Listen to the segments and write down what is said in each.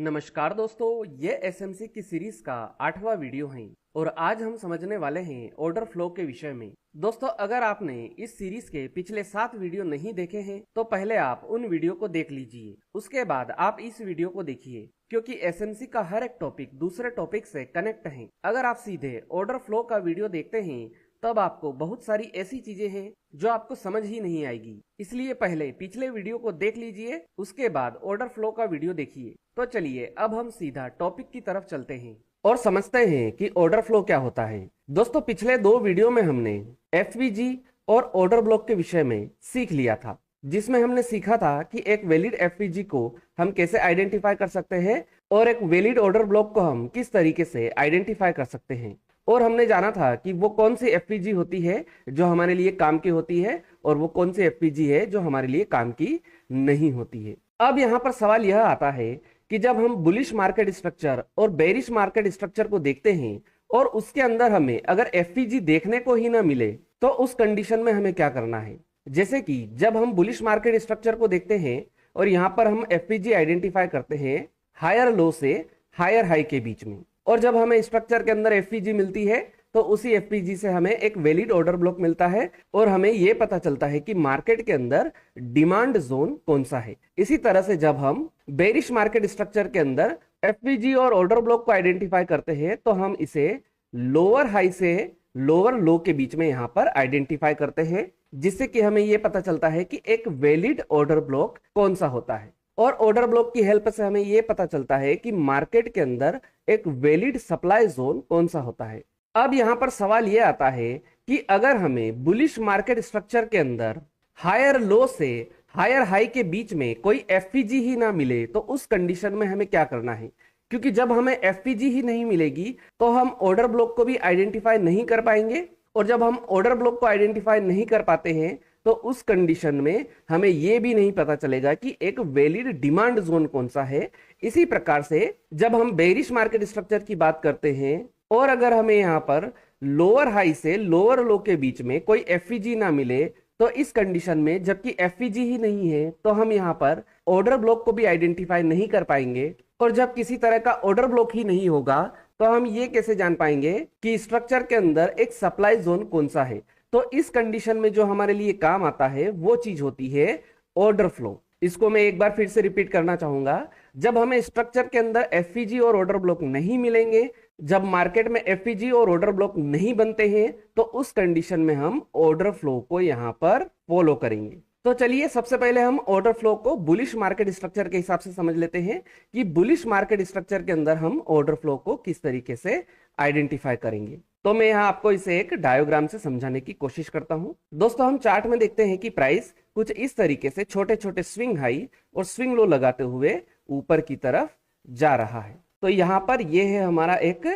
नमस्कार दोस्तों, ये एसएमसी की सीरीज का 8वां वीडियो है और आज हम समझने वाले हैं ऑर्डर फ्लो के विषय में। दोस्तों, अगर आपने इस सीरीज के पिछले 7 वीडियो नहीं देखे हैं तो पहले आप उन वीडियो को देख लीजिए, उसके बाद आप इस वीडियो को देखिए, क्योंकि एसएमसी का हर एक टॉपिक दूसरे टॉपिक से कनेक्ट है। अगर आप सीधे ऑर्डर फ्लो का वीडियो देखते हैं तब आपको बहुत सारी ऐसी चीजें हैं जो आपको समझ ही नहीं आएगी, इसलिए पहले पिछले वीडियो को देख लीजिए, उसके बाद ऑर्डर फ्लो का वीडियो देखिए। तो चलिए अब हम सीधा टॉपिक की तरफ चलते हैं और समझते हैं कि ऑर्डर फ्लो क्या होता है। दोस्तों, पिछले 2 वीडियो में हमने एफवीजी और ऑर्डर ब्लॉक के विषय में सीख लिया था, जिसमें हमने सीखा था कि एक वैलिड एफवीजी को हम कैसे आइडेंटिफाई कर सकते हैं और एक वैलिड ऑर्डर ब्लॉक को हम किस तरीके से आइडेंटिफाई कर सकते हैं। और हमने जाना था कि वो कौन सी एफपीजी होती है जो हमारे लिए काम की होती है और वो कौन सी एफपीजी है जो हमारे लिए काम की नहीं होती है। अब यहाँ पर सवाल यह आता है कि जब हम बुलिश मार्केट स्ट्रक्चर और बेरिश मार्केट स्ट्रक्चर को देखते हैं और उसके अंदर हमें अगर एफपीजी देखने को ही ना मिले तो उस कंडीशन में हमें क्या करना है। जैसे कि जब हम बुलिश मार्केट स्ट्रक्चर को देखते हैं और यहाँ पर हम एफपीजी आइडेंटिफाई करते हैं हायर लो से हायर हाई के बीच में, और जब हमें स्ट्रक्चर के अंदर एफपीजी मिलती है तो उसी एफपीजी से हमें एक वैलिड ऑर्डर ब्लॉक मिलता है और हमें यह पता चलता है कि मार्केट के अंदर डिमांड जोन कौन सा है। इसी तरह से जब हम बेरिश मार्केट स्ट्रक्चर के अंदर एफपीजी और ऑर्डर ब्लॉक को आइडेंटिफाई करते हैं तो हम इसे लोअर हाई से लोअर लो के बीच में यहाँ पर आइडेंटिफाई करते हैं, जिससे कि हमें यह पता चलता है कि एक वैलिड ऑर्डर ब्लॉक कौन सा होता है। और ऑर्डर ब्लॉक की हेल्प से हमें यह पता चलता है कि मार्केट के अंदर एक वैलिड सप्लाई जोन कौन सा होता है। अब यहां पर सवाल यह आता है कि अगर हमें बुलिश मार्केट स्ट्रक्चर के अंदर हायर लो से हायर हाई के बीच में कोई एफपीजी ही ना मिले तो उस कंडीशन में हमें क्या करना है, क्योंकि जब हमें एफपीजी ही नहीं मिलेगी तो हम ऑर्डर ब्लॉक को भी आइडेंटिफाई नहीं कर पाएंगे, और जब हम ऑर्डर ब्लॉक को आइडेंटिफाई नहीं कर पाते हैं तो उस कंडीशन में हमें यह भी नहीं पता चलेगा कि एक वैलिड डिमांड जोन कौन सा है। इसी प्रकार से जब हम बेरिश मार्केट स्ट्रक्चर की बात करते हैं और अगर हमें यहाँ पर लोअर हाई से लोअर लो के बीच में कोई एफपीजी ना मिले तो इस कंडीशन में जबकि एफपीजी ही नहीं है तो हम यहाँ पर ऑर्डर ब्लॉक को भी आइडेंटिफाई नहीं कर पाएंगे, और जब किसी तरह का ऑर्डर ब्लॉक ही नहीं होगा तो हम ये कैसे जान पाएंगे कि स्ट्रक्चर के अंदर एक सप्लाई जोन कौन सा है। तो इस कंडीशन में जो हमारे लिए काम आता है वो चीज होती है ऑर्डर फ्लो। इसको मैं एक बार फिर से रिपीट करना चाहूंगा, जब हमें स्ट्रक्चर के अंदर एफपीजी और ऑर्डर ब्लॉक नहीं मिलेंगे, जब मार्केट में एफपीजी और ऑर्डर ब्लॉक नहीं बनते हैं तो उस कंडीशन में हम ऑर्डर फ्लो को यहां पर फॉलो करेंगे। तो चलिए सबसे पहले हम ऑर्डर फ्लो को बुलिश मार्केट स्ट्रक्चर के हिसाब से समझ लेते हैं कि बुलिश मार्केट स्ट्रक्चर के अंदर हम ऑर्डर फ्लो को किस तरीके से आइडेंटिफाई करेंगे। तो मैं यहाँ आपको इसे एक डायग्राम से समझाने की कोशिश करता हूँ। दोस्तों, हम चार्ट में देखते हैं कि प्राइस कुछ इस तरीके से छोटे छोटे स्विंग हाई और स्विंग लो लगाते हुए ऊपर की तरफ जा रहा है। तो यहाँ पर यह है हमारा एक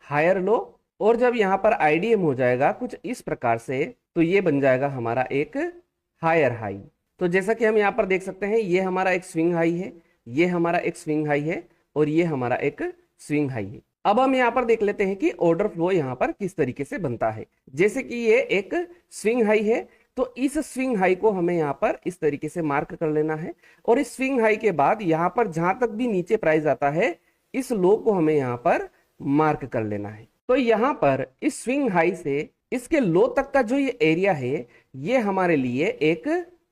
हायर लो, और जब यहाँ पर आईडीएम हो जाएगा कुछ इस प्रकार से तो ये बन जाएगा हमारा एक हायर हाई। तो जैसा कि हम यहाँ पर देख सकते हैं ये हमारा एक स्विंग हाई है, ये हमारा एक स्विंग हाई है और ये हमारा एक स्विंग हाई है। अब हम यहाँ पर देख लेते हैं कि ऑर्डर फ्लो यहाँ पर किस तरीके से बनता है। जैसे कि ये एक स्विंग हाई है तो इस स्विंग हाई को हमें यहाँ पर इस तरीके से मार्क कर लेना है, और इस स्विंग हाई के बाद यहाँ पर जहां तक भी नीचे प्राइस आता है इस लो को हमें यहाँ पर मार्क कर लेना है। तो यहाँ पर इस स्विंग हाई से इसके लो तक का जो ये एरिया है ये हमारे लिए एक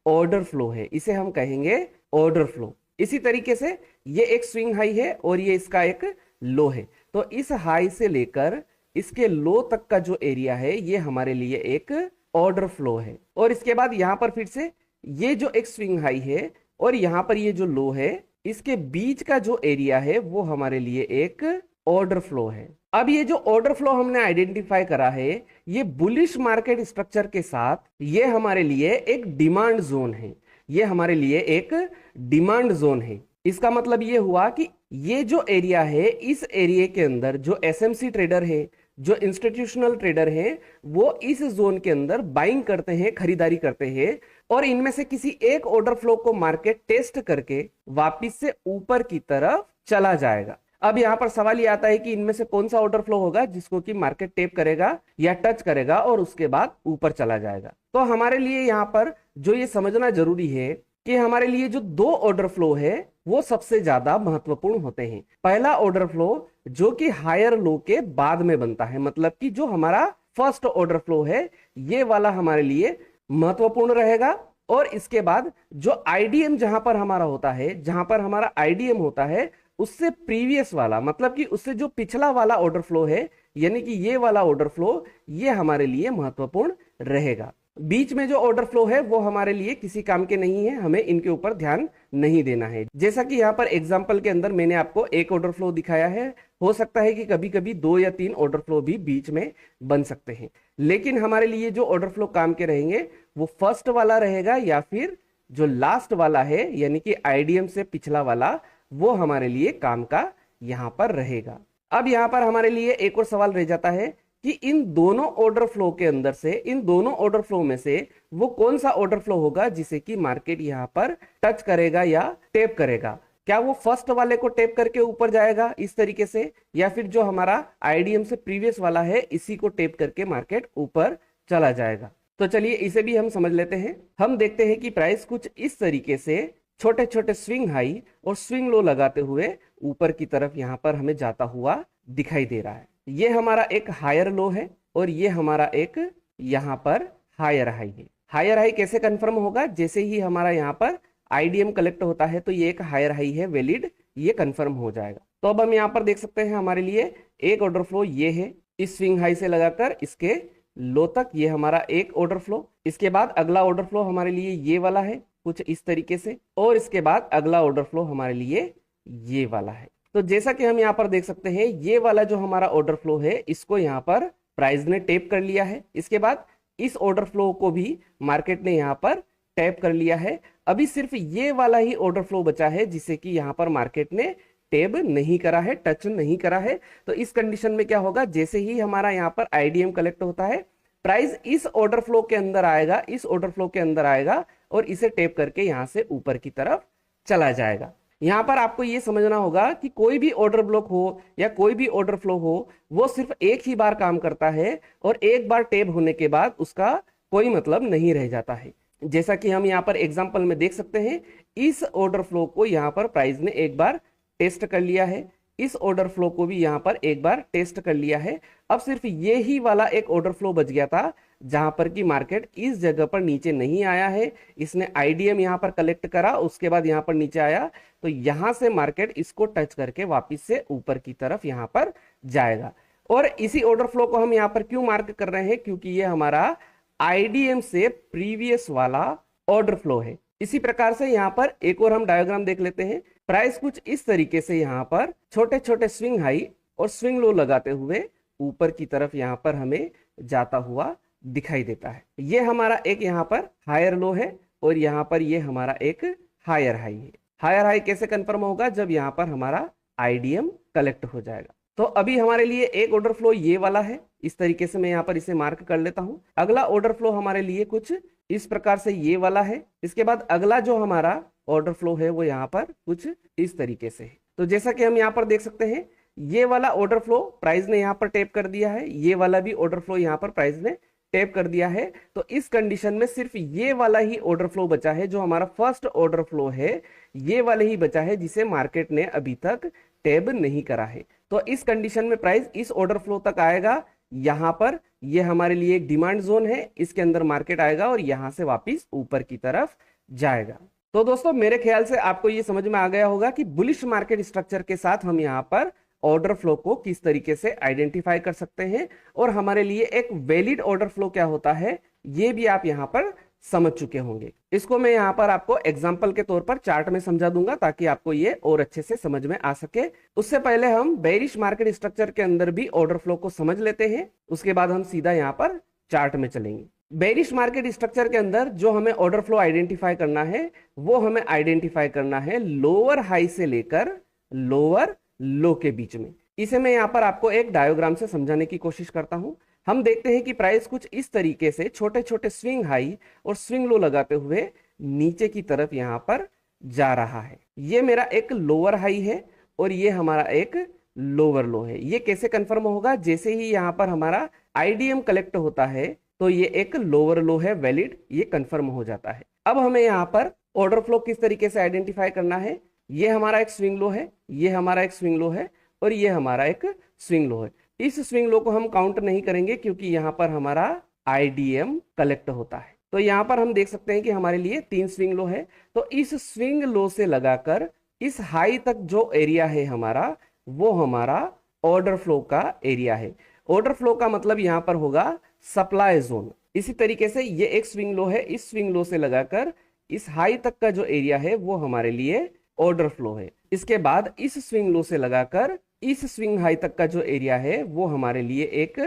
ऑर्डर फ्लो है, इसे हम कहेंगे ऑर्डर फ्लो। इसी तरीके से ये एक स्विंग हाई है और ये इसका एक लो है, तो इस हाई से लेकर इसके लो तक का जो एरिया है ये हमारे लिए एक ऑर्डर फ्लो है। और इसके बाद यहाँ पर फिर से ये जो एक स्विंग हाई है और यहाँ पर ये जो लो है इसके बीच का जो एरिया है वो हमारे लिए एक ऑर्डर फ्लो है। अब ये जो ऑर्डर फ्लो हमने आइडेंटिफाई करा है ये बुलिश मार्केट स्ट्रक्चर के साथ ये हमारे लिए एक डिमांड जोन है, ये हमारे लिए एक डिमांड जोन है। इसका मतलब ये हुआ कि ये जो एरिया है इस एरिया के अंदर जो एसएमसी ट्रेडर है, जो इंस्टीट्यूशनल ट्रेडर है, वो इस जोन के अंदर बाइंग करते हैं, खरीदारी करते हैं, और इनमें से किसी एक ऑर्डर फ्लो को मार्केट टेस्ट करके वापिस से ऊपर की तरफ चला जाएगा। अब यहाँ पर सवाल ये आता है कि इनमें से कौन सा ऑर्डर फ्लो होगा जिसको कि मार्केट टेप करेगा या टच करेगा और उसके बाद ऊपर चला जाएगा। तो हमारे लिए यहाँ पर जो ये समझना जरूरी है कि हमारे लिए जो 2 ऑर्डर फ्लो है वो सबसे ज्यादा महत्वपूर्ण होते हैं। पहला ऑर्डर फ्लो जो कि हायर लो के बाद में बनता है, मतलब कि जो हमारा फर्स्ट ऑर्डर फ्लो है ये वाला हमारे लिए महत्वपूर्ण रहेगा। और इसके बाद जो आईडीएम जहां पर हमारा होता है, जहां पर हमारा आईडीएम होता है उससे प्रीवियस वाला, मतलब कि उससे जो पिछला वाला ऑर्डर फ्लो है, यानी कि ये वाला ऑर्डर फ्लो, ये हमारे लिए महत्वपूर्ण रहेगा। बीच में जो ऑर्डर फ्लो है वो हमारे लिए किसी काम के नहीं है, हमें इनके ऊपर ध्यान नहीं देना है। जैसा कि यहाँ पर एग्जांपल के अंदर मैंने आपको एक ऑर्डर फ्लो दिखाया है, हो सकता है कि कभी कभी 2 या 3 ऑर्डर फ्लो भी बीच में बन सकते हैं, लेकिन हमारे लिए जो ऑर्डर फ्लो काम के रहेंगे वो फर्स्ट वाला रहेगा या फिर जो लास्ट वाला है यानी कि आईडीएम से पिछला वाला, वो हमारे लिए काम का यहाँ पर रहेगा। अब यहाँ पर हमारे लिए एक और सवाल रह जाता है कि इन दोनों ऑर्डर फ्लो के अंदर से, इन दोनों ऑर्डर फ्लो में से वो कौन सा ऑर्डर फ्लो होगा जिसे कि मार्केट यहाँ पर टच करेगा या टैप करेगा। क्या वो फर्स्ट वाले को टैप करके ऊपर जाएगा इस तरीके से, या फिर जो हमारा आईडीएम से प्रीवियस वाला है इसी को टैप करके मार्केट ऊपर चला जाएगा। तो चलिए इसे भी हम समझ लेते हैं। हम देखते हैं कि प्राइस कुछ इस तरीके से छोटे छोटे स्विंग हाई और स्विंग लो लगाते हुए ऊपर की तरफ यहाँ पर हमें जाता हुआ दिखाई दे रहा है। ये हमारा एक हायर लो है और ये हमारा एक यहाँ पर हायर हाई है। हायर हाई कैसे कंफर्म होगा, जैसे ही हमारा यहाँ पर आईडीएम कलेक्ट होता है तो ये एक हायर हाई है, वैलिड, ये कंफर्म हो जाएगा। तो अब हम यहाँ पर देख सकते हैं हमारे लिए एक ऑर्डर फ्लो ये है, इस स्विंग हाई से लगाकर इसके लो तक ये हमारा एक ऑर्डर फ्लो। इसके बाद अगला ऑर्डर फ्लो हमारे लिए ये वाला है कुछ इस तरीके से, और इसके बाद अगला ऑर्डर फ्लो हमारे लिए ये वाला है। तो जैसा कि हम यहाँ पर देख सकते हैं ये वाला जो हमारा ऑर्डर फ्लो है इसको यहाँ पर प्राइस ने टैप कर लिया है। इसके बाद इस ऑर्डर फ्लो को भी मार्केट ने यहाँ पर टैप कर लिया है। अभी सिर्फ ये वाला ही ऑर्डर फ्लो बचा है जिसे कि यहाँ पर मार्केट ने टैप नहीं करा है, टच नहीं करा है। तो इस कंडीशन में क्या होगा, जैसे ही हमारा यहाँ पर आईडीएम कलेक्ट होता है प्राइस इस ऑर्डर फ्लो के अंदर आएगा, इस ऑर्डर फ्लो के अंदर आएगा और इसे टैप करके यहाँ से ऊपर की तरफ चला जाएगा। यहाँ पर आपको ये समझना होगा कि कोई भी ऑर्डर ब्लॉक हो या कोई भी ऑर्डर फ्लो हो वो सिर्फ एक ही बार काम करता है और एक बार टैप होने के बाद उसका कोई मतलब नहीं रह जाता है। जैसा कि हम यहाँ पर एग्जांपल में देख सकते हैं, इस ऑर्डर फ्लो को यहाँ पर प्राइस ने एक बार टेस्ट कर लिया है, इस ऑर्डर फ्लो को भी यहाँ पर एक बार टेस्ट कर लिया है। अब सिर्फ ये ही वाला एक ऑर्डर फ्लो बच गया था जहां पर कि मार्केट इस जगह पर नीचे नहीं आया है, इसने आईडीएम यहाँ पर कलेक्ट करा, उसके बाद यहाँ पर नीचे आया, तो यहां से मार्केट इसको टच करके वापस से ऊपर की तरफ यहाँ पर जाएगा। और इसी ऑर्डर फ्लो को हम यहाँ पर क्यों मार्क कर रहे हैं, क्योंकि ये हमारा आईडीएम से प्रीवियस वाला ऑर्डर फ्लो है। इसी प्रकार से यहाँ पर एक और हम डायग्राम देख लेते हैं। प्राइस कुछ इस तरीके से यहाँ पर छोटे छोटे स्विंग हाई और स्विंग लो लगाते हुए ऊपर की तरफ यहाँ पर हमें जाता हुआ दिखाई देता है। ये हमारा एक यहाँ पर हायर लो है और यहाँ पर ये हमारा एक हायर हाई है। हायर हाई कैसे कंफर्म होगा, जब यहाँ पर हमारा आईडीएम कलेक्ट हो जाएगा। तो अभी हमारे लिए एक ऑर्डर फ्लो ये वाला है, इस तरीके से मैं यहाँ पर इसे मार्क कर लेता हूँ। अगला ऑर्डर फ्लो हमारे लिए कुछ इस प्रकार से ये वाला है। इसके बाद अगला जो हमारा ऑर्डर फ्लो है वो यहाँ पर कुछ इस तरीके से है। तो जैसा कि हम यहाँ पर देख सकते हैं ये वाला ऑर्डर फ्लो प्राइस ने यहाँ पर टैप कर दिया है, ये वाला भी ऑर्डर फ्लो यहाँ पर प्राइस ने टैप कर दिया है। तो इस कंडीशन में सिर्फ ये वाला ही ऑर्डर फ्लो बचा है, जो हमारा फर्स्ट ऑर्डर फ्लो है ये वाले ही बचा है जिसे मार्केट ने अभी तक टैप नहीं करा है। तो इस कंडीशन में प्राइस इस ऑर्डर फ्लो तक आएगा, यहाँ पर ये हमारे लिए एक डिमांड जोन है, इसके अंदर मार्केट आएगा और यहाँ से वापिस ऊपर की तरफ जाएगा। तो दोस्तों मेरे ख्याल से आपको ये समझ में आ गया होगा कि बुलिश मार्केट स्ट्रक्चर के साथ हम यहाँ पर ऑर्डर फ्लो को किस तरीके से आइडेंटिफाई कर सकते हैं और हमारे लिए एक वैलिड ऑर्डर फ्लो क्या होता है ये भी आप यहाँ पर समझ चुके होंगे। इसको मैं यहाँ पर आपको एग्जांपल के तौर पर चार्ट में समझा दूंगा ताकि आपको ये और अच्छे से समझ में आ सके। उससे पहले हम बेरिश मार्केट स्ट्रक्चर के अंदर भी ऑर्डर फ्लो को समझ लेते हैं, उसके बाद हम सीधा यहाँ पर चार्ट में चलेंगे। बेरिश मार्केट स्ट्रक्चर के अंदर जो हमें ऑर्डर फ्लो आइडेंटिफाई करना है वो हमें आइडेंटिफाई करना है लोअर हाई से लेकर लोअर लो के बीच में। इसे मैं यहाँ पर आपको एक डायग्राम से समझाने की कोशिश करता हूँ। हम देखते हैं कि प्राइस कुछ इस तरीके से छोटे छोटे स्विंग हाई और स्विंग लो लगाते हुए नीचे की तरफ यहाँ पर जा रहा है। ये मेरा एक लोअर हाई है और ये हमारा एक लोअर लो है। ये कैसे कंफर्म होगा, जैसे ही यहाँ पर हमारा आईडीएम कलेक्ट होता है तो ये एक लोअर लो है, वैलिड, ये कंफर्म हो जाता है। अब हमें यहाँ पर ऑर्डर फ्लो किस तरीके से आइडेंटिफाई करना है, ये हमारा एक स्विंग लो है, ये हमारा एक स्विंग लो है, और ये हमारा एक स्विंग लो है। इस स्विंग लो को हम काउंट नहीं करेंगे क्योंकि यहाँ पर हमारा आईडीएम कलेक्ट होता है। तो यहाँ पर हम देख सकते हैं कि हमारे लिए 3 स्विंग लो है। तो इस स्विंग लो से लगाकर इस हाई तक जो एरिया है हमारा, वो हमारा ऑर्डर फ्लो का एरिया है। ऑर्डर फ्लो का मतलब यहाँ पर होगा सप्लाई जोन। इसी तरीके से ये एक स्विंग लो है, इस स्विंग लो से लगाकर इस हाई तक का जो एरिया है वो हमारे लिए ऑर्डर फ्लो है। इसके बाद इस स्विंग लो से लगाकर इस स्विंग हाई तक का जो एरिया है वो हमारे लिए एक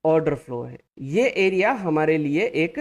ऑर्डर फ्लो है। ये एरिया हमारे लिए एक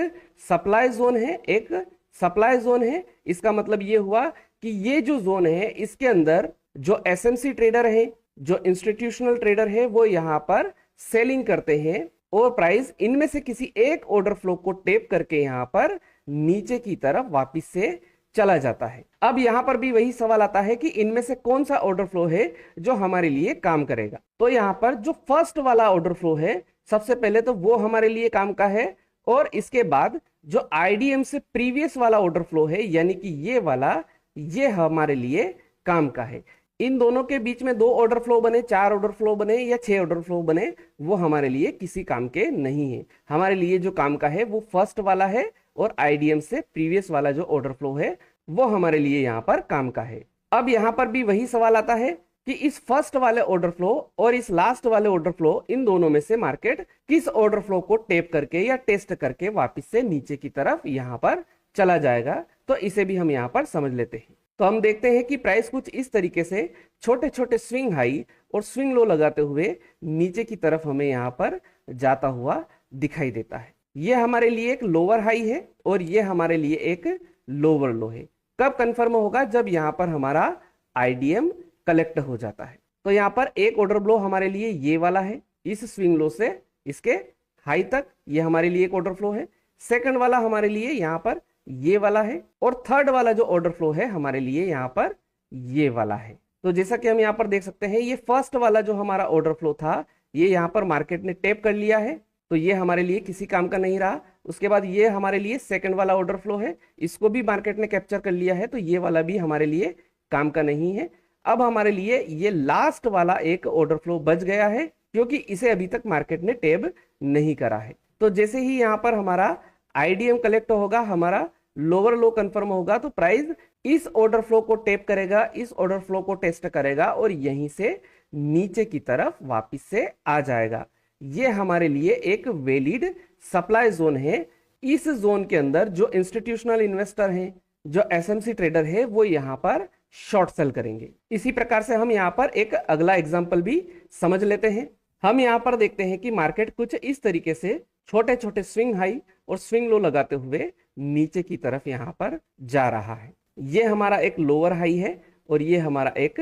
सप्लाई जोन है, एक सप्लाई जोन है। इसका मतलब ये हुआ कि ये जो जोन है इसके अंदर जो एसएमसी ट्रेडर है, जो इंस्टीट्यूशनल ट्रेडर है, वो यहाँ पर सेलिंग करते हैं और प्राइस इनमें से किसी एक ऑर्डर फ्लो को टेप करके यहाँ पर नीचे की तरफ वापस से चला जाता है। अब यहाँ पर भी वही सवाल आता है कि इनमें से कौन सा ऑर्डर फ्लो है जो हमारे लिए काम करेगा। तो यहाँ पर जो फर्स्ट वाला ऑर्डर फ्लो है सबसे पहले तो वो हमारे लिए काम का है, और इसके बाद जो आईडीएम से प्रीवियस वाला ऑर्डर फ्लो है यानी कि ये वाला, ये हमारे लिए काम का है। इन दोनों के बीच में 2 ऑर्डर फ्लो बने, 4 ऑर्डर फ्लो बने या 6 ऑर्डर फ्लो बने, वो हमारे लिए किसी काम के नहीं है। हमारे लिए जो काम का है वो फर्स्ट वाला है, और आईडीएम से प्रीवियस वाला जो ऑर्डर फ्लो है वो हमारे लिए यहाँ पर काम का है। अब यहाँ पर भी वही सवाल आता है कि इस फर्स्ट वाले ऑर्डर फ्लो और इस लास्ट वाले ऑर्डर फ्लो, इन दोनों में से मार्केट किस ऑर्डर फ्लो को टेप करके या टेस्ट करके वापस से नीचे की तरफ यहाँ पर चला जाएगा। तो इसे भी हम यहाँ पर समझ लेते हैं। तो हम देखते हैं कि प्राइस कुछ इस तरीके से छोटे छोटे स्विंग हाई और स्विंग लो लगाते हुए नीचे की तरफ हमें यहाँ पर जाता हुआ दिखाई देता है। ये हमारे लिए एक लोअर हाई है और ये हमारे लिए एक लोअर लो है। कब कंफर्म होगा? जब यहाँ पर हमारा आईडीएम कलेक्ट हो जाता है। तो यहाँ पर एक ऑर्डर फ्लो हमारे लिए ये वाला है, इस स्विंग लो से इसके हाई तक ये हमारे लिए एक ऑर्डर फ्लो है। सेकंड वाला हमारे लिए यहाँ पर ये वाला है, और थर्ड वाला जो ऑर्डर फ्लो है हमारे लिए यहाँ पर ये वाला है। तो जैसा कि हम यहाँ पर देख सकते हैं, ये फर्स्ट वाला जो हमारा ऑर्डर फ्लो था ये यहाँ पर मार्केट ने टेप कर लिया है, तो ये हमारे लिए किसी काम का नहीं रहा। उसके बाद ये हमारे लिए सेकंड वाला ऑर्डर फ्लो है, इसको भी मार्केट ने कैप्चर कर लिया है, तो ये वाला भी हमारे लिए काम का नहीं है। अब हमारे लिए ये लास्ट वाला एक ऑर्डर फ्लो बच गया है क्योंकि इसे अभी तक मार्केट ने टेप नहीं करा है। तो जैसे ही यहाँ पर हमारा आईडीएम कलेक्ट होगा, हमारा लोअर लो कंफर्म होगा, तो प्राइस इस ऑर्डर फ्लो को टेप करेगा, इस ऑर्डर फ्लो को टेस्ट करेगा और यहीं से नीचे की तरफ वापस से आ जाएगा। ये हमारे लिए एक वैलिड सप्लाई जोन है। इस जोन के अंदर जो इंस्टीट्यूशनल इन्वेस्टर हैं, जो एसएमसी ट्रेडर है, वो यहाँ पर शॉर्ट सेल करेंगे। इसी प्रकार से हम यहाँ पर एक अगला एग्जांपल भी समझ लेते हैं। हम यहाँ पर देखते हैं कि मार्केट कुछ इस तरीके से छोटे छोटे स्विंग हाई और स्विंग लो लगाते हुए नीचे की तरफ यहाँ पर जा रहा है। ये हमारा एक लोअर हाई है और ये हमारा एक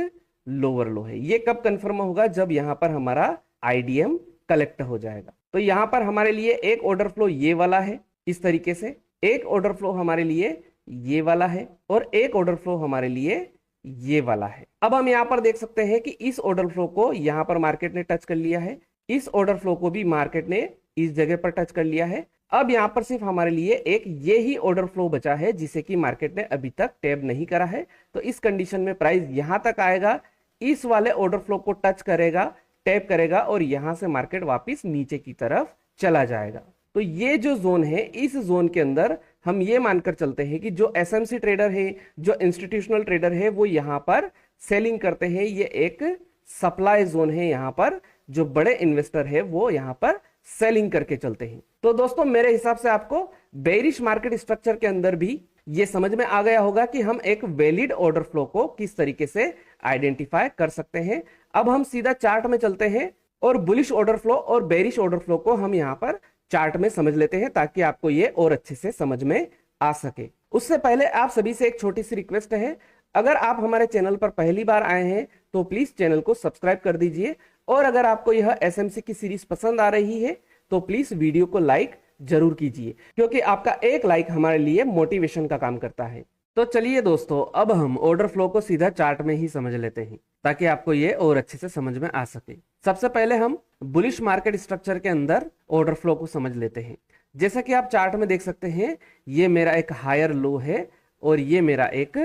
लोअर लो है। ये कब कंफर्म होगा? जब यहाँ पर हमारा आईडीएम कलेक्ट हो जाएगा। तो यहाँ पर हमारे लिए एक ऑर्डर फ्लो ये वाला है, इस तरीके से एक ऑर्डर फ्लो हमारे लिए ये वाला है और एक ऑर्डर फ्लो हमारे लिए ये वाला है। अब हम यहाँ पर देख सकते हैं कि इस ऑर्डर फ्लो को यहाँ पर मार्केट ने टच कर लिया है, इस ऑर्डर फ्लो को भी मार्केट ने इस जगह पर टच कर लिया है। अब यहाँ पर सिर्फ हमारे लिए एक ये ही ऑर्डर फ्लो बचा है जिसे कि मार्केट ने अभी तक टैप नहीं करा है। तो इस कंडीशन में प्राइस यहाँ तक आएगा, इस वाले ऑर्डर फ्लो को टच करेगा, टैप करेगा और यहाँ से मार्केट वापस नीचे की तरफ चला जाएगा। तो ये जो जोन है, इस जोन के अंदर हम ये मानकर चलते हैं कि जो एसएमसी ट्रेडर है, जो इंस्टीट्यूशनल ट्रेडर है, वो यहाँ पर सेलिंग करते हैं। ये एक सप्लाई जोन है, यहाँ पर जो बड़े इन्वेस्टर है वो यहाँ पर सेलिंग करके चलते हैं। तो दोस्तों मेरे हिसाब से आपको बेरिश मार्केट स्ट्रक्चर के अंदर भी ये समझ में आ गया होगा कि हम एक वैलिड ऑर्डर फ्लो को किस तरीके से आइडेंटिफाई कर सकते हैं। अब हम सीधा चार्ट में चलते हैं और बुलिश ऑर्डर फ्लो और बेरिश ऑर्डर फ्लो को हम यहाँ पर चार्ट में समझ लेते हैं ताकि आपको ये और अच्छे से समझ में आ सके। उससे पहले आप सभी से एक छोटी सी रिक्वेस्ट है, अगर आप हमारे चैनल पर पहली बार आए हैं तो प्लीज चैनल को सब्सक्राइब कर दीजिए, और अगर आपको यह एसएमसी की सीरीज पसंद आ रही है तो प्लीज वीडियो को लाइक जरूर कीजिए, क्योंकि आपका एक लाइक हमारे लिए मोटिवेशन का काम करता है। तो चलिए दोस्तों, अब हम ऑर्डर फ्लो को सीधा चार्ट में ही समझ लेते हैं ताकि आपको ये और अच्छे से समझ में आ सके। सबसे पहले हम बुलिश मार्केट स्ट्रक्चर के अंदर ऑर्डर फ्लो को समझ लेते हैं। जैसा कि आप चार्ट में देख सकते हैं, ये मेरा एक हायर लो है और ये मेरा एक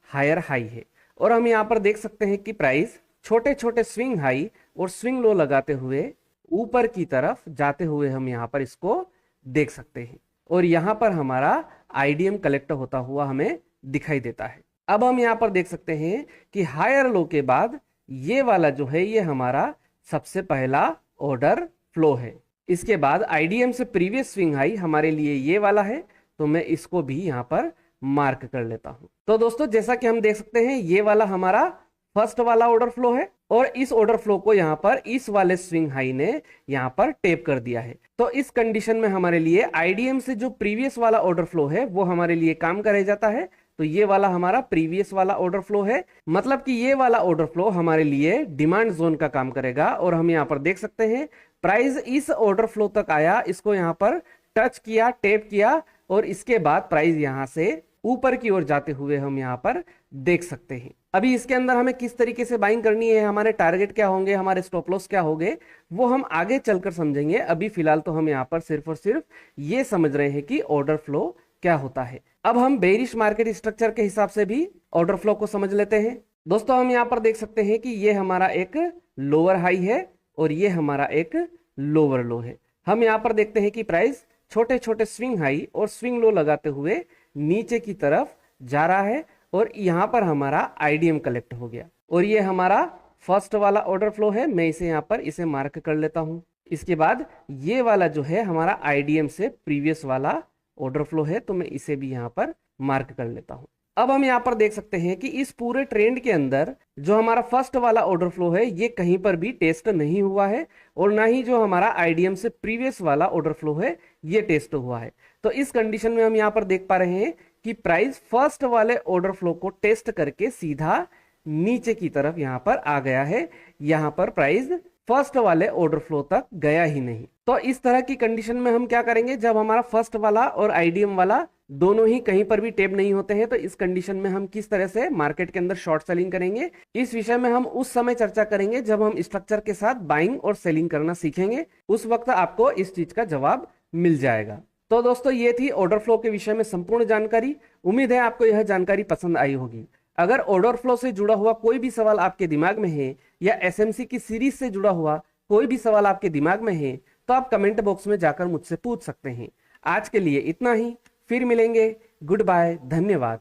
हायर हाई है, और हम यहाँ पर देख सकते हैं कि प्राइस छोटे छोटे स्विंग हाई और स्विंग लो लगाते हुए ऊपर की तरफ जाते हुए हम यहाँ पर इसको देख सकते हैं। और यहाँ पर हमारा आईडीएम कलेक्ट होता हुआ हमें दिखाई देता है। अब हम यहाँ पर देख सकते हैं कि हायर लो के बाद ये वाला जो है ये हमारा सबसे पहला ऑर्डर फ्लो है। इसके बाद आईडीएम से प्रीवियस स्विंग हाई हमारे लिए ये वाला है, तो मैं इसको भी यहाँ पर मार्क कर लेता हूं। तो दोस्तों जैसा कि हम देख सकते हैं ये वाला हमारा फर्स्ट वाला ऑर्डर फ्लो है और इस ऑर्डर फ्लो को यहाँ पर इस वाले स्विंग हाई ने यहाँ पर टेप कर दिया है। तो इस कंडीशन में हमारे लिए आईडीएम से जो प्रीवियस वाला ऑर्डर फ्लो है वो हमारे लिए काम करे जाता है। तो ये वाला हमारा प्रीवियस वाला ऑर्डर फ्लो है, मतलब कि ये वाला ऑर्डर फ्लो हमारे लिए डिमांड जोन का काम करेगा। और हम यहाँ पर देख सकते हैं प्राइस इस ऑर्डर फ्लो तक आया, इसको यहाँ पर टच किया, टेप किया और इसके बाद प्राइस यहाँ से ऊपर की ओर जाते हुए हम यहाँ पर देख सकते हैं। अभी इसके अंदर हमें किस तरीके से बाइंग करनी है, हमारे टारगेट क्या होंगे, हमारे स्टॉप लॉस क्या होंगे, वो हम आगे चलकर समझेंगे। अभी फिलहाल तो हम यहाँ पर सिर्फ और सिर्फ ये समझ रहे हैं कि ऑर्डर फ्लो क्या होता है। अब हम बेरिश मार्केट स्ट्रक्चर के हिसाब से भी ऑर्डर फ्लो को समझ लेते हैं। दोस्तों हम यहाँ पर देख सकते हैं कि ये हमारा एक लोअर हाई है और ये हमारा एक लोअर लो है। हम यहाँ पर देखते हैं कि प्राइस छोटे छोटे स्विंग हाई और स्विंग लो लगाते हुए नीचे की तरफ जा रहा है और यहाँ पर हमारा आईडीएम कलेक्ट हो गया और ये हमारा फर्स्ट वाला ऑर्डर फ्लो है। मैं इसे यहाँ पर इसे मार्क कर लेता हूँ। इसके बाद ये वाला जो है हमारा आईडीएम से प्रीवियस वाला ऑर्डर फ्लो है, तो मैं इसे भी यहाँ पर मार्क कर लेता हूँ। अब हम यहाँ पर देख सकते हैं कि इस पूरे ट्रेंड के अंदर जो हमारा फर्स्ट वाला ऑर्डर फ्लो है ये कहीं पर भी टेस्ट नहीं हुआ है और ना ही जो हमारा आईडीएम से प्रीवियस वाला ऑर्डर फ्लो है ये टेस्ट हुआ है। तो इस कंडीशन में हम यहाँ पर देख पा रहे हैं कि प्राइस फर्स्ट वाले ऑर्डर फ्लो को टेस्ट करके सीधा नीचे की तरफ यहाँ पर आ गया है। यहाँ पर प्राइस फर्स्ट वाले ऑर्डर फ्लो तक गया ही नहीं। तो इस तरह की कंडीशन में हम क्या करेंगे, जब हमारा फर्स्ट वाला और आईडीएम वाला दोनों ही कहीं पर भी टेप नहीं होते हैं तो इस कंडीशन में हम किस तरह से मार्केट के अंदर शॉर्ट सेलिंग करेंगे, इस विषय में हम उस समय चर्चा करेंगे जब हम स्ट्रक्चर के साथ बाइंग और सेलिंग करना सीखेंगे। उस वक्त आपको इस चीज का जवाब मिल जाएगा। तो दोस्तों ये थी ऑर्डर फ्लो के विषय में संपूर्ण जानकारी। उम्मीद है आपको यह जानकारी पसंद आई होगी। अगर ऑर्डर फ्लो से जुड़ा हुआ कोई भी सवाल आपके दिमाग में है या एसएमसी की सीरीज से जुड़ा हुआ कोई भी सवाल आपके दिमाग में है तो आप कमेंट बॉक्स में जाकर मुझसे पूछ सकते हैं। आज के लिए इतना ही, फिर मिलेंगे। गुड बाय, धन्यवाद।